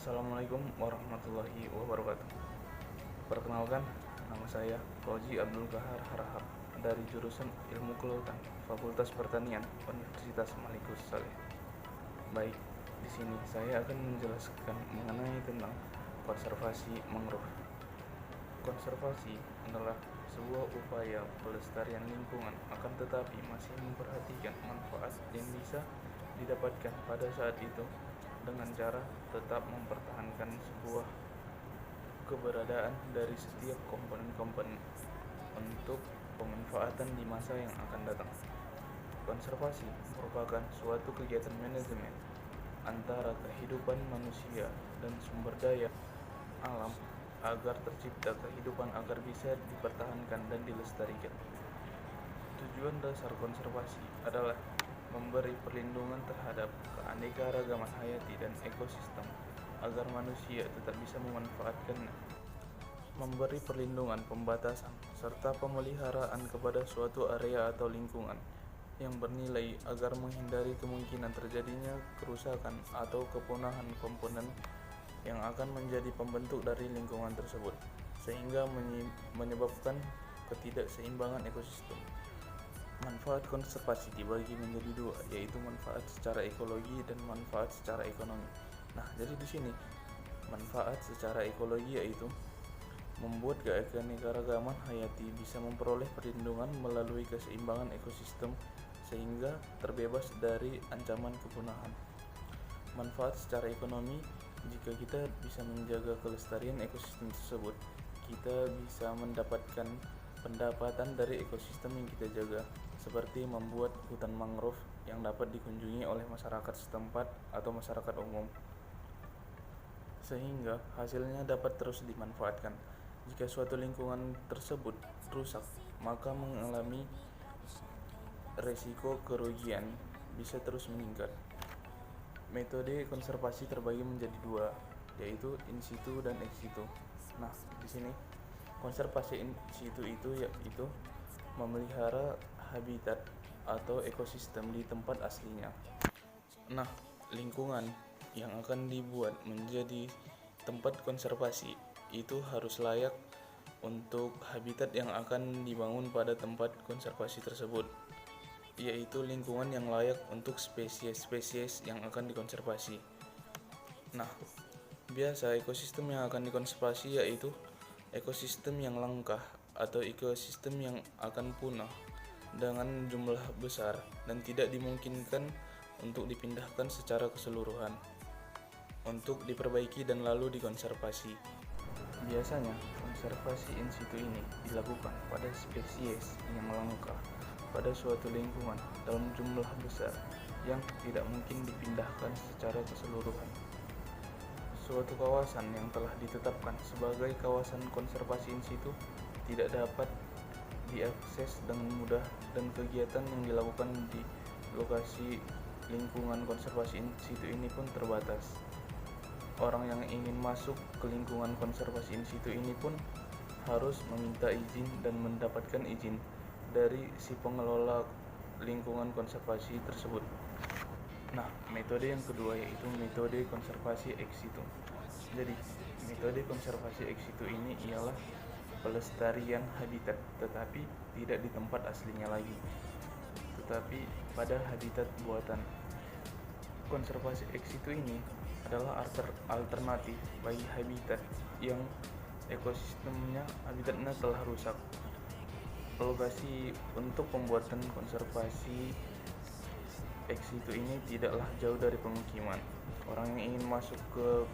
Assalamualaikum warahmatullahi wabarakatuh. Perkenalkan, nama saya Fauzi Abdul Kahar Harahap dari jurusan Ilmu Kelautan, Fakultas Pertanian, Universitas Malikus Saleh. Baik, di sini saya akan menjelaskan mengenai tentang konservasi mangrove. Konservasi adalah sebuah upaya pelestarian lingkungan, akan tetapi masih memperhatikan manfaat yang bisa didapatkan pada saat itu dengan cara tetap mempertahankan sebuah keberadaan dari setiap komponen-komponen untuk pemanfaatan di masa yang akan datang. Konservasi merupakan suatu kegiatan manajemen antara kehidupan manusia dan sumber daya alam agar tercipta kehidupan agar bisa dipertahankan dan dilestarikan. Tujuan dasar konservasi adalah memberi perlindungan terhadap keanekaragaman hayati dan ekosistem agar manusia tetap bisa memanfaatkannya, memberi perlindungan pembatasan serta pemeliharaan kepada suatu area atau lingkungan yang bernilai agar menghindari kemungkinan terjadinya kerusakan atau kepunahan komponen yang akan menjadi pembentuk dari lingkungan tersebut, sehingga menyebabkan ketidakseimbangan ekosistem. Manfaat konservasi dibagi menjadi dua, yaitu manfaat secara ekologi dan manfaat secara ekonomi. Nah, jadi di sini manfaat secara ekologi yaitu membuat keanekaragaman hayati bisa memperoleh perlindungan melalui keseimbangan ekosistem sehingga terbebas dari ancaman kepunahan. Manfaat secara ekonomi, jika kita bisa menjaga kelestarian ekosistem tersebut, kita bisa mendapatkan pendapatan dari ekosistem yang kita jaga, seperti membuat hutan mangrove yang dapat dikunjungi oleh masyarakat setempat atau masyarakat umum, sehingga hasilnya dapat terus dimanfaatkan. Jika suatu lingkungan tersebut rusak, maka mengalami resiko kerugian bisa terus meningkat. Metode konservasi terbagi menjadi dua, yaitu in situ dan ex situ. Nah, di sini konservasi in situ itu yaitu memelihara habitat atau ekosistem di tempat aslinya. Nah, lingkungan yang akan dibuat menjadi tempat konservasi itu harus layak untuk habitat yang akan dibangun pada tempat konservasi tersebut, yaitu lingkungan yang layak untuk spesies-spesies yang akan dikonservasi. Nah, biasa ekosistem yang akan dikonservasi yaitu ekosistem yang langka atau ekosistem yang akan punah dengan jumlah besar dan tidak dimungkinkan untuk dipindahkan secara keseluruhan untuk diperbaiki dan lalu dikonservasi. Biasanya, konservasi in situ ini dilakukan pada spesies yang langka pada suatu lingkungan dalam jumlah besar yang tidak mungkin dipindahkan secara keseluruhan. Suatu kawasan yang telah ditetapkan sebagai kawasan konservasi in situ tidak dapat diakses dengan mudah dan kegiatan yang dilakukan di lokasi lingkungan konservasi in situ ini pun terbatas. Orang yang ingin masuk ke lingkungan konservasi in situ ini pun harus meminta izin dan mendapatkan izin dari si pengelola lingkungan konservasi tersebut. Nah, metode yang kedua yaitu metode konservasi ex situ. Jadi, metode konservasi ex situ ini ialah pelestarian habitat, tetapi tidak di tempat aslinya lagi, tetapi pada habitat buatan. Konservasi ex situ ini adalah alternatif bagi habitat yang habitatnya telah rusak. Lokasi untuk pembuatan konservasi ex situ ini tidaklah jauh dari pemukiman. Orang yang ingin masuk ke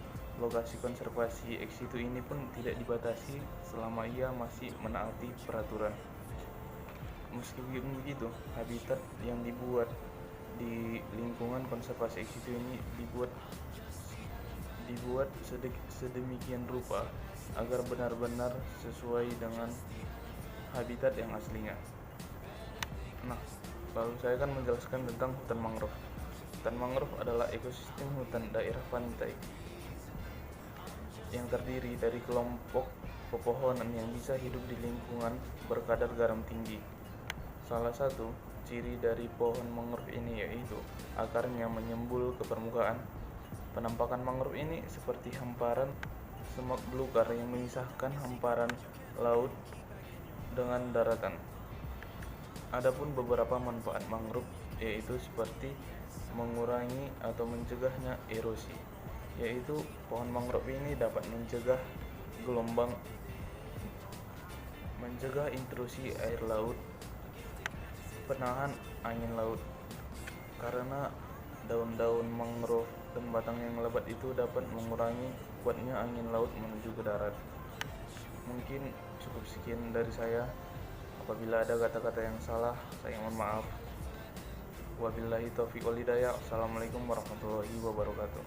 lokasi konservasi ex situ ini pun tidak dibatasi selama ia masih menaati peraturan. Meskipun begitu, habitat yang dibuat di lingkungan konservasi ex situ ini dibuat sedemikian rupa agar benar-benar sesuai dengan habitat yang aslinya. Nah, lalu saya akan menjelaskan tentang hutan mangrove. Hutan mangrove adalah ekosistem hutan daerah pantai yang terdiri dari kelompok pepohonan yang bisa hidup di lingkungan berkadar garam tinggi. Salah satu ciri dari pohon mangrove ini yaitu akarnya menyembul ke permukaan Penampakan mangrove ini seperti hamparan semak belukar yang memisahkan hamparan laut dengan daratan. Adapun beberapa manfaat mangrove yaitu seperti mengurangi atau mencegahnya erosi, yaitu pohon mangrove ini dapat mencegah gelombang, mencegah intrusi air laut, penahan angin laut, karena daun-daun mangrove dan batang yang lebat itu dapat mengurangi kuatnya angin laut menuju ke darat. Mungkin cukup sekian dari saya. Apabila ada kata-kata yang salah, saya mohon maaf. Wabillahi taufiq wal hidayah. Assalamualaikum warahmatullahi wabarakatuh.